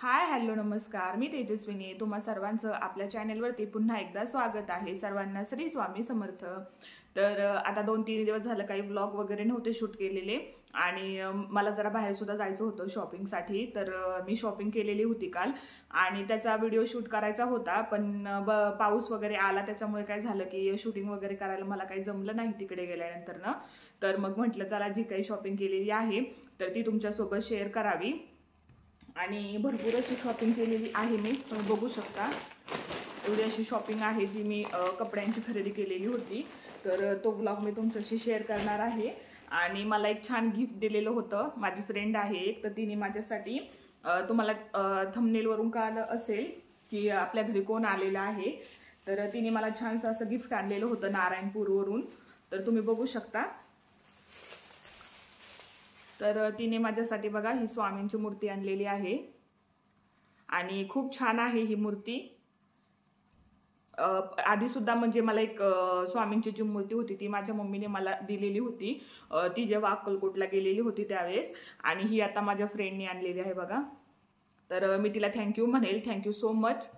Hi hello नमस्कार, मी तेजस्विनी. तुम्हा सर्वांचं आपल्या चॅनेलवरती पुन्हा एकदा स्वागत आहे. सर्वांना श्री स्वामी समर्थ. तर आता 2-3 दिवस झालं काही व्लॉग वगैरे नव्हते शूट केलेले आणि मला जरा बाहेर सुद्धा जायचं होतं शॉपिंगसाठी. तर मी शॉपिंग केलेली होती काल आणि त्याचा व्हिडिओ शूट करायचा होता, पण पाऊस वगैरे आला त्याच्यामुळे काय झालं की शूटिंग वगैरे करायला मला काही जमलं नाही तिकडे गेल्यानंतर ना. तर मग म्हटलं चला जी काही शॉपिंग केलेली आहे तर ती तुमच्यासोबत शेअर करावी. आणि भरपूर अशी शॉपिंग केलेली आहे मी, बघू शकता. एवढी अशी शॉपिंग आहे जी मी कपड्यांची खरेदी केलेली होती. तर तो व्लॉग मी तुमच्याशी शेअर करणार आहे. आणि मला एक छान गिफ्ट दिलेलं होतं. माझी फ्रेंड आहे एक, तर तिने माझ्यासाठी तुम्हाला थंबनेलवरून कळलं असेल की आपल्या घरी कोण आलेलं आहे. तर तिने मला छानसं असं गिफ्ट आणलेलं होतं नारायणपूरवरून. तर तुम्ही बघू शकता. तर तिने माझ्यासाठी बघा ही स्वामींची मूर्ती आणलेली आहे आणि खूप छान आहे ही मूर्ती. आधी सुद्धा म्हणजे मला एक स्वामींची जी मूर्ती होती ती माझ्या मम्मीने मला दिलेली होती, ती जेव्हा अक्कलकोटला गेलेली होती त्यावेळेस. आणि ही आता माझ्या फ्रेंडने आणलेली आहे बघा. तर मी तिला थँक्यू म्हणेल, थँक्यू सो मच.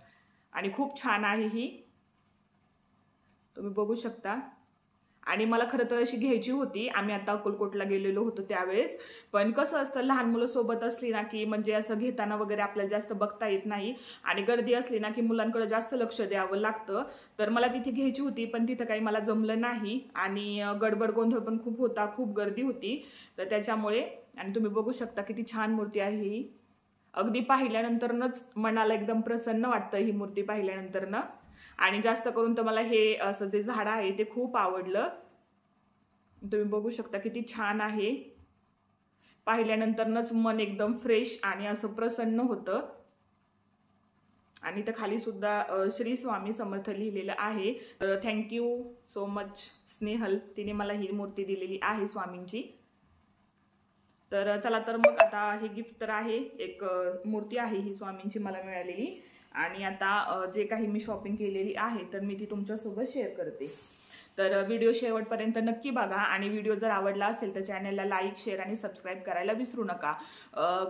आणि खूप छान आहे ही, तुम्ही बघू शकता. आणि मला खरं तर अशी घ्यायची होती, आम्ही आता अक्कलकोटला गेलेलो होतो त्यावेळेस. पण कसं असतं लहान मुलं सोबत असली ना की म्हणजे असं घेताना वगैरे आपल्याला जास्त बघता येत नाही आणि गर्दी असली ना की मुलांकडे जास्त लक्ष द्यावं लागतं. तर मला तिथे घ्यायची होती पण तिथं काही मला जमलं नाही आणि गडबड गोंधळ पण खूप होता, खूप गर्दी होती. तर त्याच्यामुळे. आणि तुम्ही बघू शकता किती छान मूर्ती आहे ही. अगदी पाहिल्यानंतरच मनाला एकदम प्रसन्न वाटतं ही मूर्ती पाहिल्यानंतरनं. आणि जास्त करून तर मला हे असं जे झाड आहे ते खूप आवडलं. तुम्ही बघू शकता किती छान आहे. पाहिल्यानंतरच मन एकदम फ्रेश आणि असं प्रसन्न होतं. आणि तर खाली सुद्धा श्री स्वामी समर्थ लिहिलेलं आहे. तर थँक्यू सो मच स्नेहल, तिने मला ही मूर्ती दिलेली आहे स्वामींची. तर चला तर मग आता हे गिफ्ट तर आहे, एक मूर्ती आहे ही स्वामींची मला मिळालेली. आणि आता जे काही मी शॉपिंग केलेली आहे तर मी ती तुमच्यासोबत शेअर करते. तर व्हिडिओ शेवटपर्यंत नक्की बघा आणि व्हिडिओ जर आवडला असेल तर चॅनलला लाईक, शेअर आणि सबस्क्राईब करायला विसरू नका.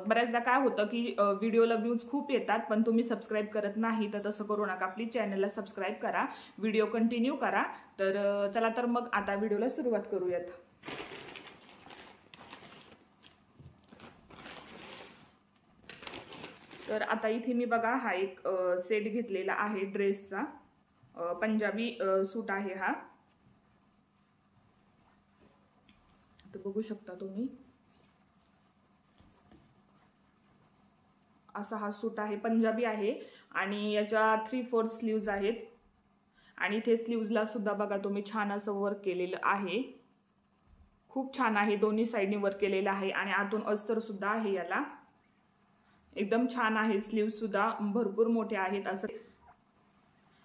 बऱ्याचदा काय होतं की व्हिडिओला व्ह्यूज खूप येतात पण तुम्ही सबस्क्राईब करत नाही, तर तसं करू नका. प्लीज चॅनलला सबस्क्राईब करा, व्हिडिओ कंटिन्यू करा. तर चला तर मग आता व्हिडिओला सुरुवात करूयात. तर आता इथे मी बघा हा एक सेट घेतलेला आहे ड्रेसचा. पंजाबी सूट आहे हा. तर बघू शकता तुम्ही, असा हा सूट आहे, पंजाबी आहे आणि याच्या 3/4 स्लीव्ज आहेत. आणि इथे स्लीव्जला सुद्धा बघा तुम्ही छान असं वर्क केलेलं आहे. खूप छान आहे, दोन्ही साईडनी वर्क केलेलं आहे आणि आतून अस्तर सुद्धा आहे याला. एकदम छान आहे. स्लीव्ह सुद्धा भरपूर मोठे आहेत असं.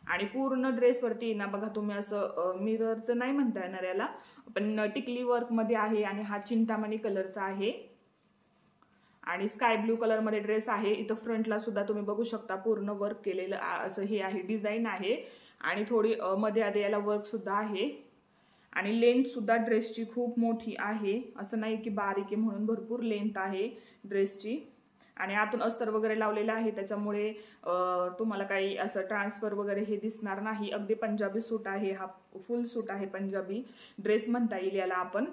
आणि पूर्ण ड्रेसवरती ना बघा तुम्ही असं मिररचं नाही म्हणता येणार याला, पण टिकली वर्क मध्ये आहे. आणि हा चिंतामणी कलरचा आहे आणि स्काय ब्लू कलर मध्ये ड्रेस आहे. इथं फ्रंटला सुद्धा तुम्ही बघू शकता पूर्ण वर्क केलेलं असं हे आहे, डिझाईन आहे. आणि थोडी मध्ये आधी याला वर्क सुद्धा आहे. आणि लेंथ सुद्धा ड्रेसची खूप मोठी आहे, असं नाही की बारीक आहे म्हणून, भरपूर लेंथ आहे ड्रेसची. आणि आतून अस्तर वगैरे लावलेलं आहे त्याच्यामुळे तुम्हाला काही असं ट्रान्सफर वगैरे हे दिसणार नाही. अगदी पंजाबी सूट आहे हा, फुल सूट आहे, पंजाबी ड्रेस म्हणता येईल याला आपण.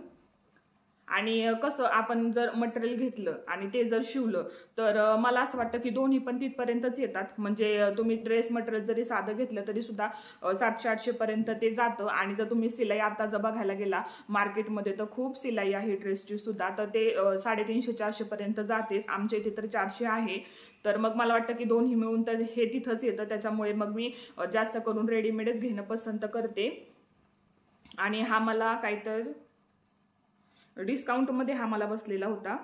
आणि कसं आपण जर मटेरियल घेतलं आणि ते जर शिवलं तर मला असं वाटतं की दोन्ही पण तिथपर्यंतच येतात. म्हणजे तुम्ही ड्रेस मटेरियल जरी साधं घेतलं तरी सुद्धा 700-800 पर्यंत ते जातं. आणि जर तुम्ही सिलाई आता जर बघायला गेला मार्केटमध्ये तर खूप सिलाई आहे ड्रेसची सुद्धा, तर ते 350-400 पर्यंत जातेच. आमच्या इथे तर 400 आहे. तर मग मला वाटतं की दोन्ही मिळून तर हे तिथंच येतं. त्याच्यामुळे मग मी जास्त करून रेडीमेडच घेणं पसंत करते. आणि हा मला काहीतर डिस्काउंटमध्ये हा मला बसलेला होता.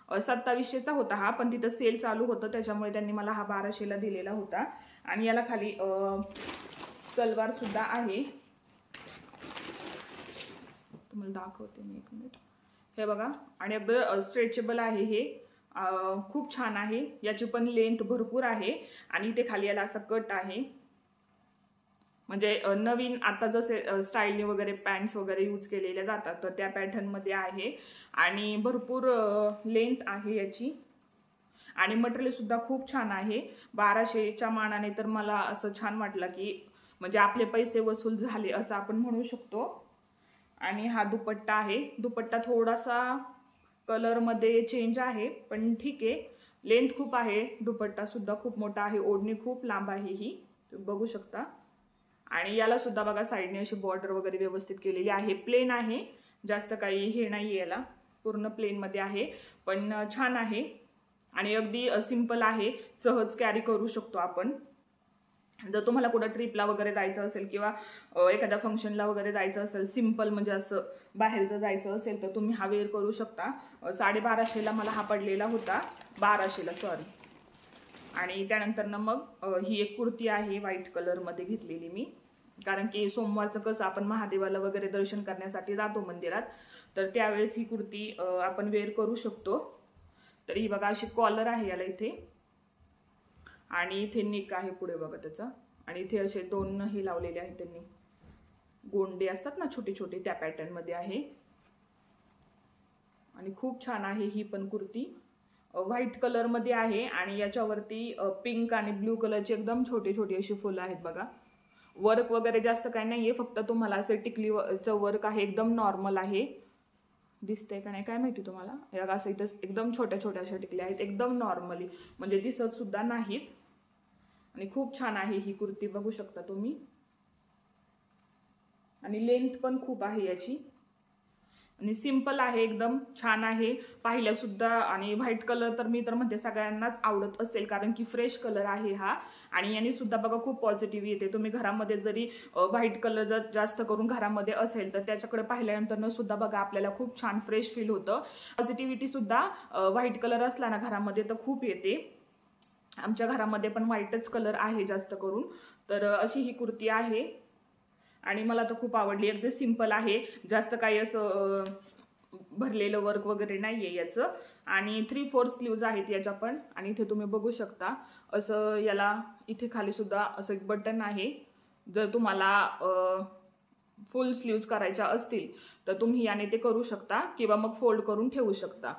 2700चा होता हा, पण तिथं सेल चालू होतं त्याच्यामुळे त्यांनी मला हा 1200ला दिलेला होता. आणि याला खाली सलवार सुद्धा आहे, तुम्हाला दाखवते मी, एक मिनिट. हे बघा. आणि अगदी स्ट्रेचेबल आहे हे, खूप छान आहे. याची पण लेंथ भरपूर आहे. आणि इथे खाली याला असा कट आहे, म्हणजे नवीन आता जसे स्टाईलने वगैरे पॅन्ट्स वगैरे यूज केलेल्या जातात तर त्या पॅटर्नमध्ये आहे. आणि भरपूर लेंथ आहे याची. आणि मटेरियल सुद्धा खूप छान आहे. 1200च्या मानाने तर मला असं छान वाटलं की म्हणजे आपले पैसे वसूल झाले असं आपण म्हणू शकतो. आणि हा दुपट्टा आहे. दुपट्टा थोडासा कलरमध्ये चेंज आहे पण ठीक आहे. लेंथ खूप आहे. दुपट्टा सुद्धा खूप मोठा आहे. ओढणी खूप लांब आहे ही, तुम्ही बघू शकता. आणि याला सुद्धा बघा साईडने अशी बॉर्डर वगैरे व्यवस्थित केलेली आहे. प्लेन आहे, जास्त काही हे नाही, याला पूर्ण प्लेन मध्ये आहे पण छान आहे. आणि अगदी सिंपल आहे, सहज कॅरी करू शकतो आपण. जर तुम्हाला कुठं ट्रिपला वगैरे जायचं असेल किंवा एखाद्या फंक्शनला वगैरे जायचं असेल, सिंपल म्हणजे असं बाहेरचं जायचं असेल तर तुम्ही हा वेअर करू शकता. 1250ला मला हा पडलेला होता, 1200ला सॉरी. आणि त्यानंतर ना मग ही एक कुर्ती आहे व्हाईट कलरमध्ये घेतलेली मी, कारण की सोमवारचं कसं आपण महादेवाला वगैरे दर्शन करण्यासाठी जातो मंदिरात, तर त्यावेळेस ही कुर्ती आपण वेअर करू शकतो. तर ही बघा अशी कॉलर आहे याला इथे, आणि इथे नेक आहे पुढे बघा त्याचा. आणि इथे असे 2 हे लावलेले आहेत त्यांनी, गोंडे असतात ना छोटे छोटे, त्या पॅटर्न मध्ये आहे. आणि खूप छान आहे ही पण कुर्ती, व्हाईट कलर मध्ये आहे. आणि याच्यावरती पिंक आणि ब्लू कलरचे एकदम छोटे छोटे अशी फुलं आहेत बघा. वर्क वगैरे जास्त काही नाहीये, फक्त तुम्हाला असे टिकलीचं वर्क आहे, एकदम नॉर्मल आहे. दिसतंय का नाही काय माहिती तुम्हाला, या असं इथं एकदम छोट्या छोट्या अशा टिकल्या आहेत, एकदम नॉर्मली, म्हणजे दिसत सुद्धा नाहीत. आणि खूप छान आहे ही कुर्ती, बघू शकता तुम्ही. आणि लेंथ पण खूप आहे याची. आणि सिंपल आहे, एकदम छान आहे पाहिल्या सुद्धा. आणि व्हाईट कलर तर मी तर म्हणते सगळ्यांनाच आवडत असेल, कारण की फ्रेश कलर आहे हा. आणि याने सुद्धा बघा खूप पॉझिटिव्ह येते. तुम्ही घरामध्ये जरी व्हाईट कलर जर जास्त करून घरामध्ये असेल तर त्याच्याकडे पाहिल्यानंतर सुद्धा बघा आपल्याला खूप छान फ्रेश फील होतं. पॉझिटिव्हिटी सुद्धा व्हाईट कलर असला ना घरामध्ये तर खूप येते. आमच्या घरामध्ये पण व्हाईटच कलर आहे जास्त करून. तर अशी ही कुर्ती आहे आणि मला तर खूप आवडली. अगदी सिंपल आहे, जास्त काही असं भरलेलं वर्क वगैरे नाहीये याचं. आणि 3/4 स्लीव्ज आहेत याच्या पण. आणि इथे तुम्ही बघू शकता असं याला इथे खाली सुद्धा असं एक बटन आहे. जर तुम्हाला फुल स्लीव्ज करायच्या असतील तर तुम्ही याने ते करू शकता किंवा मग फोल्ड करून ठेवू शकता.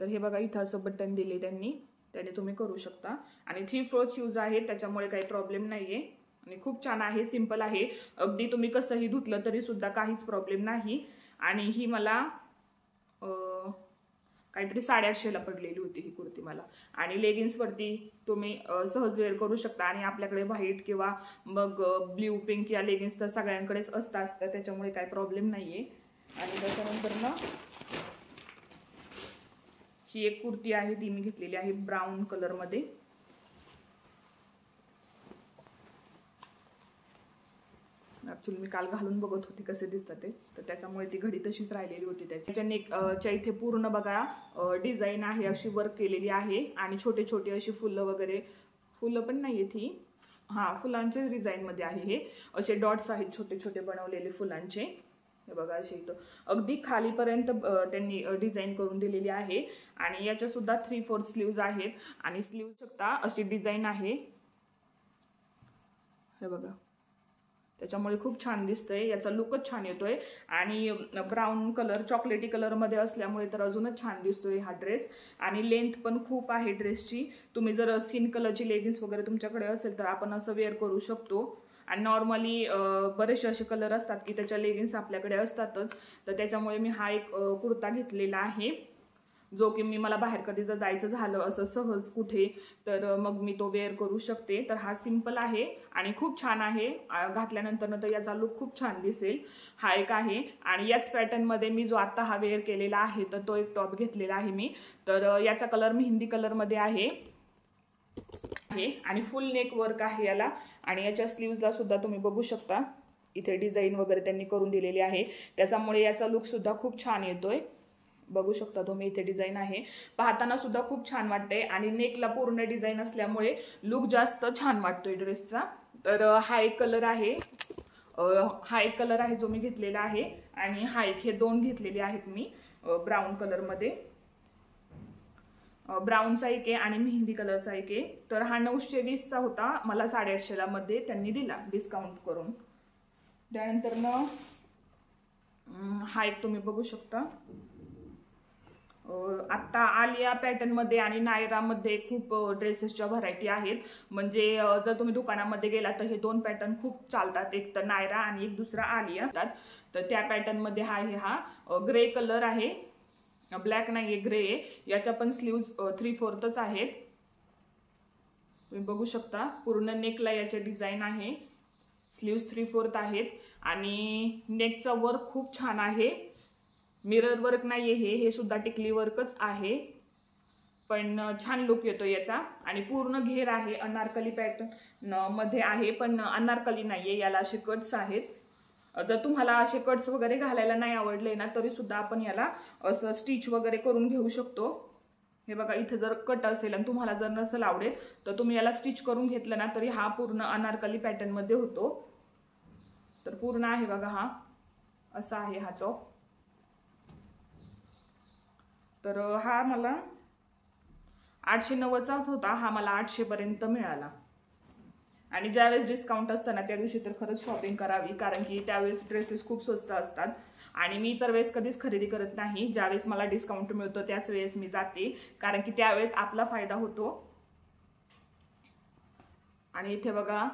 तर हे बघा इथं असं बटन दिले त्यांनी, त्याने तुम्ही करू शकता. आणि 3/4 स्लीव्ज आहेत त्याच्यामुळे काही प्रॉब्लेम नाहीये. आणि खूप छान आहे, सिंपल आहे, अगदी तुम्ही कसंही धुतलं तरी सुद्धा काहीच प्रॉब्लेम नाही. आणि ही मला काहीतरी 850ला पडलेली होती ही कुर्ती मला. आणि लेगिन्सवरती तुम्ही सहज वेअर करू शकता. आणि आपल्याकडे व्हाईट किंवा मग ब्ल्यू पिंक या लेगिन्स तर सगळ्यांकडेच असतात, तर त्याच्यामुळे काही प्रॉब्लेम नाहीये. आणि त्याच्यानंतर ना ही एक कुर्ती आहे, ती मी घेतलेली आहे ब्राऊन कलरमध्ये. ऍक्च्युली मी काल घालून बघत होती कसे दिसतात ते, तर त्याच्यामुळे ती घडी तशीच राहिलेली होती. त्याच्या नेकच्या इथे पूर्ण बघा डिझाईन आहे, अशी वर्क केलेली आहे. आणि छोटे छोटे अशी फुलं वगैरे, फुलं पण नाहीये ती, हा फुलांच्या डिझाईन मध्ये आहे. हे असे डॉट्स आहेत छोटे छोटे बनवलेले फुलांचे, हे बघा असे इथं अगदी खालीपर्यंत त्यांनी डिझाईन करून दिलेली आहे. आणि याच्या सुद्धा 3/4 स्लीव्ज आहेत. आणि स्लीव्ह शकता अशी डिझाईन आहे, हे बघा, त्याच्यामुळे खूप छान दिसतंय, याचा लुकच छान येतोय. आणि ब्राऊन कलर चॉकलेटी कलरमध्ये असल्यामुळे तर अजूनच छान दिसतोय हा ड्रेस. आणि लेंथ पण खूप आहे ड्रेसची. तुम्ही जर स्किन कलरची लेगिन्स वगैरे तुमच्याकडे असेल तर आपण असं वेअर करू शकतो. आणि नॉर्मली बरेचसे असे कलर असतात की त्याच्या लेगिन्स आपल्याकडे असतातच, तर त्याच्यामुळे मी हा एक कुर्ता घेतलेला आहे, जो की मी मला बाहेर कधी जर जायचं झालं असं सहज कुठे तर मग मी तो वेअर करू शकते. तर हा सिंपल आहे आणि खूप छान आहे, घातल्यानंतर तर याचा लुक खूप छान दिसेल. हा एक आहे. आणि याच पॅटर्नमध्ये मी जो आता हा वेअर केलेला आहे तर तो एक टॉप घेतलेला आहे मी. तर याचा कलर मेहंदी कलरमध्ये आहे. आणि फुल नेक वर्क आहे याला. आणि याच्या स्लीव्जला सुद्धा तुम्ही बघू शकता इथे डिझाईन वगैरे त्यांनी करून दिलेली आहे, त्याच्यामुळे याचा लुक सुद्धा खूप छान येतोय. बघू शकता तुम्ही इथे डिझाईन आहे, पाहताना सुद्धा खूप छान वाटते. आणि नेकला पूर्ण डिझाईन असल्यामुळे लुक जास्त छान वाटतोय ड्रेसचा. तर हा एक कलर आहे, जो मी घेतलेला आहे. आणि हा एक, हे 2 घेतलेले आहेत मी ब्राऊन कलरमध्ये. ब्राऊनचा एक आहे आणि मेहंदी कलरचा एक आहे. तर हा 920चा होता, मला 850ला मध्ये त्यांनी दिला डिस्काउंट करून. त्यानंतर ना हा एक तुम्ही बघू शकता आत्ता आलिया पॅटर्नमध्ये आणि नायरामध्ये खूप ड्रेसेसच्या व्हरायटी आहेत. म्हणजे जर तुम्ही दुकानामध्ये गेला तर हे 2 पॅटर्न खूप चालतात, एक तर नायरा आणि एक दुसरा आलिया. तर त्या पॅटर्नमध्ये हा ग्रे कलर आहे, ब्लॅक नाही आहे, ग्रे आहे. याच्या पण स्लीव्ज 3/4च आहेत. तुम्ही बघू शकता पूर्ण नेकला याचे डिझाईन आहे. स्लीव्ज 3/4 आहेत आणि नेकचा वर्क खूप छान आहे. मिरर वर्क नाही आहे, हे सुद्धा टिकली वर्कच आहे, पण छान लुक येतो याचा. आणि पूर्ण घेर आहे, अनारकली पॅटर्न मध्ये आहे, पण अनारकली नाहीये, याला असे कट्स आहेत. जर तुम्हाला असे कट्स वगैरे घालायला नाही आवडले ना तरी सुद्धा आपण याला असं स्टिच वगैरे करून घेऊ शकतो. हे बघा इथे जर कट असेल आणि तुम्हाला जर नसेल आवडेल तर तुम्ही याला स्टिच करून घेतलं ना तरी हा पूर्ण अनारकली पॅटर्न मध्ये होतो. तर पूर्ण आहे बघा, हा असा आहे हा टॉप. तर हा मला 890चाच होता, हा मला 800 पर्यंत मिळाला. आणि ज्यावेळेस डिस्काउंट असताना त्या दिवशी तर खरंच शॉपिंग करावी, कारण की त्यावेळेस ड्रेसेस खूप स्वस्त असतात. आणि मी तर वेळेस कधीच खरेदी करत नाही, ज्यावेळेस मला डिस्काउंट मिळतो त्याच वेळेस मी जाते, कारण की त्यावेळेस आपला फायदा होतो. आणि इथे बघा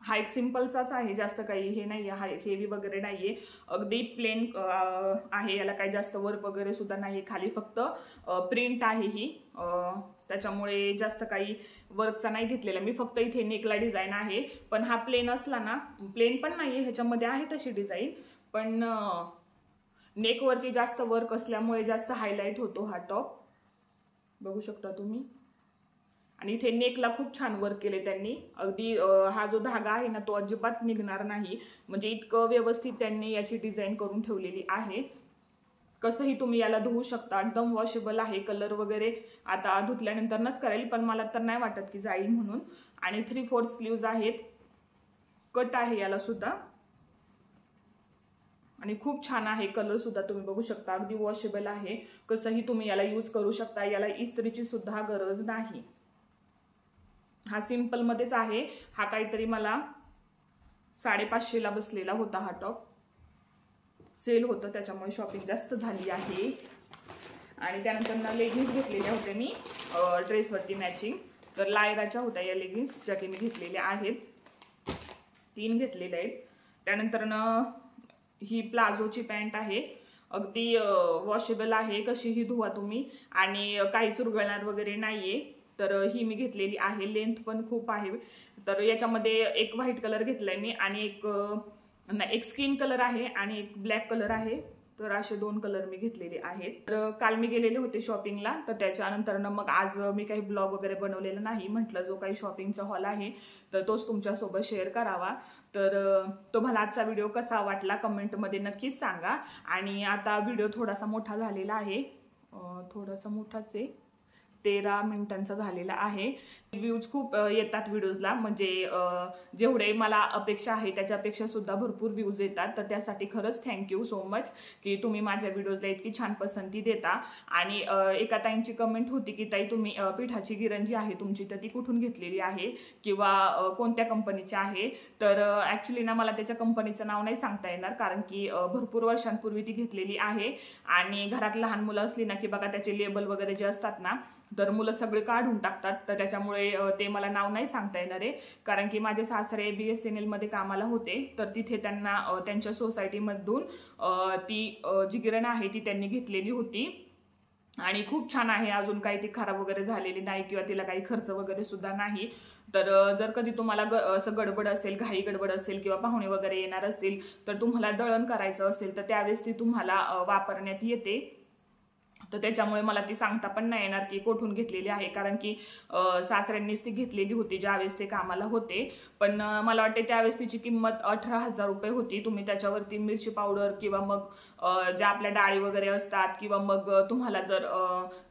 हा एक सिंपलचाच आहे, जास्त काही हे नाही आहे, हेवी वगैरे नाहीये, अगदी प्लेन आहे. याला काही जास्त वर्क वगैरे सुद्धा नाहीये, खाली फक्त प्रिंट आहे ही, त्याच्यामुळे जास्त काही वर्कचा नाही घेतलेला मी. फक्त इथे नेकला डिझाईन आहे, पण हा प्लेन असला ना, प्लेन पण नाहीये, ह्याच्यामध्ये आहे तशी डिझाईन, पण नेकवरती जास्त वर्क असल्यामुळे जास्त हायलाइट होतो हा टॉप. बघू शकता तुम्ही. आणि इथे नेकला खूप छान वर्क केले त्यांनी, अगदी हा जो धागा आहे ना तो अजिबात निघणार नाही, म्हणजे इतकं व्यवस्थित त्यांनी याची डिझाईन करून ठेवलेली आहे. कसंही तुम्ही याला धुवू शकता, एकदम वॉशेबल आहे. कलर वगैरे आता धुतल्यानंतरच करेल, पण मला तर नाही वाटत की जाईल म्हणून. आणि 3/4 स्लीव्ज आहेत, कट आहे याला सुद्धा, आणि खूप छान आहे. कलर सुद्धा तुम्ही बघू शकता, अगदी वॉशेबल आहे. कसंही तुम्ही याला यूज करू शकता, याला इस्त्रीची सुद्धा गरज नाही. हा सिंपल मध्येच आहे. हा काहीतरी मला 550ला बसलेला होता हा टॉप, सेल होतं त्याच्यामुळे शॉपिंग जास्त झाली आहे. आणि त्यानंतर लेगिन्स घेतलेल्या होत्या मी ड्रेसवरती मॅचिंग. तर लायराच्या होत्या या लेगिन्स, ज्या की मी घेतलेल्या आहेत, 3 घेतलेल्या आहेत. त्यानंतर ही प्लाझोची पॅन्ट आहे, अगदी वॉशेबल आहे, कशीही धुवा तुम्ही आणि काही चुरगळणार वगैरे नाहीये. तर ही मी घेतलेली आहे, लेंथ पण खूप आहे. तर याच्यामध्ये एक व्हाईट कलर घेतलाय मी आणि एक स्किन कलर आहे आणि एक ब्लॅक कलर आहे. तर असे 2 कलर मी घेतलेले आहेत. तर काल मी गेलेले होते शॉपिंगला, तर त्याच्यानंतर मग आज मी काही ब्लॉग वगैरे बनवलेला नाही. म्हटलं जो काही शॉपिंगचा हॉल आहे तर तोच तुमच्यासोबत शेअर करावा. तर तुम्हाला आजचा व्हिडिओ कसा वाटला कमेंटमध्ये नक्कीच सांगा. आणि आता व्हिडिओ थोडासा मोठा झालेला आहे, थोडासा मोठाच आहे, 13 मिनिटांचा झालेला आहे. व्ह्यूज खूप येतात व्हिडिओजला, म्हणजे जेवढे मला अपेक्षा आहे त्याच्यापेक्षा सुद्धा भरपूर व्ह्यूज येतात. तर त्यासाठी खरंच थँक्यू सो मच की तुम्ही माझ्या व्हिडिओजला इतकी छान पसंती देता. आणि एका ताईंची कमेंट होती की ताई तुम्ही पिठाची गिरण जी आहे तुमची तर ती कुठून घेतलेली आहे किंवा कोणत्या कंपनीची आहे. तर ॲक्च्युली ना मला त्याच्या कंपनीचं नाव नाही सांगता येणार, कारण की भरपूर वर्षांपूर्वी ती घेतलेली आहे. आणि घरात लहान मुलं असली ना की बघा त्याचे लेबल वगैरे जे असतात ना तर मुलं सगळे काढून टाकतात. तर त्याच्यामुळे ते मला नाव नाही सांगता येणार आहे, कारण की माझे सासरे BSNL मध्ये कामाला होते. तर तिथे त्यांना त्यांच्या सोसायटीमधून ती जी गिरण आहे ती त्यांनी घेतलेली होती आणि खूप छान आहे. अजून काही ती खराब वगैरे झालेली नाही किंवा तिला काही खर्च वगैरे सुद्धा नाही. तर जर कधी तुम्हाला असं गडबड असेल, घाई गडबड असेल किंवा पाहुणे वगैरे येणार असतील तर तुम्हाला दळण करायचं असेल तर त्यावेळेस ती तुम्हाला वापरण्यात येते. तर त्याच्यामुळे मला ती सांगता पण नाही येणार की कुठून घेतलेली आहे, कारण की सासऱ्यांनीच ती घेतलेली होती ज्यावेळेस ते कामाला होते. पण मला वाटते त्यावेळेस तिची किंमत 18,000 रुपये होती. तुम्ही त्याच्यावरती मिरची पावडर किंवा मग ज्या आपल्या डाळी वगैरे असतात किंवा मग तुम्हाला जर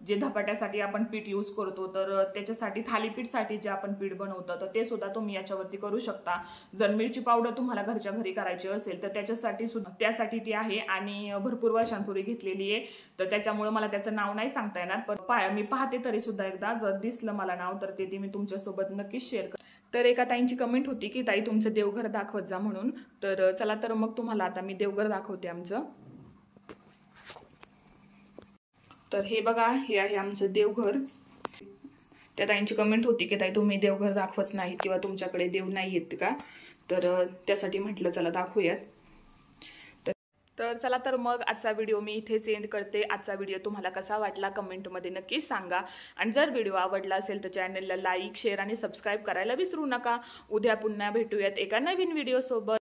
जे धपाट्यासाठी आपण पीठ यूज करतो तर त्याच्यासाठी थालीपीठसाठी जे आपण पीठ बनवतो तर ते सुद्धा तुम्ही याच्यावरती करू शकता. जर मिरची पावडर तुम्हाला घरच्या घरी करायची असेल तर त्याच्यासाठी सुद्धा त्यासाठी ती आहे आणि भरपूर वर्षांपूर्वी घेतलेली आहे. तर त्याच्यामुळे मला त्याचं नाव नाही सांगता येणार, पण मी पाहते तरी सुद्धा एकदा जर दिसलं मला नाव तर ते मी तुमच्यासोबत नक्कीच शेअर करते. तर एका ताईंची कमेंट होती की ताई तुमचं देवघर दाखवत जा म्हणून. तर चला तर मग तुम्हाला आता मी देवघर दाखवते आमचं. तर हे बघा, हे आहे आमचं देवघर. त्या ताईंची कमेंट होती की ताई तुम्ही देवघर दाखवत नाही किंवा तुमच्याकडे देव नाही आहेत का, तर त्यासाठी म्हटलं चला दाखवूयात. तर चला, तर मग आजचा व्हिडिओ मी इथेच एंड करते. आजचा व्हिडिओ तुम्हाला कसा वाटला कमेंटमध्ये नक्कीच सांगा. आणि जर व्हिडिओ आवडला असेल तर चॅनलला लाईक, शेअर आणि सबस्क्राईब करायला विसरू नका. उद्या पुन्हा भेटूयात एका नवीन व्हिडिओसोबत.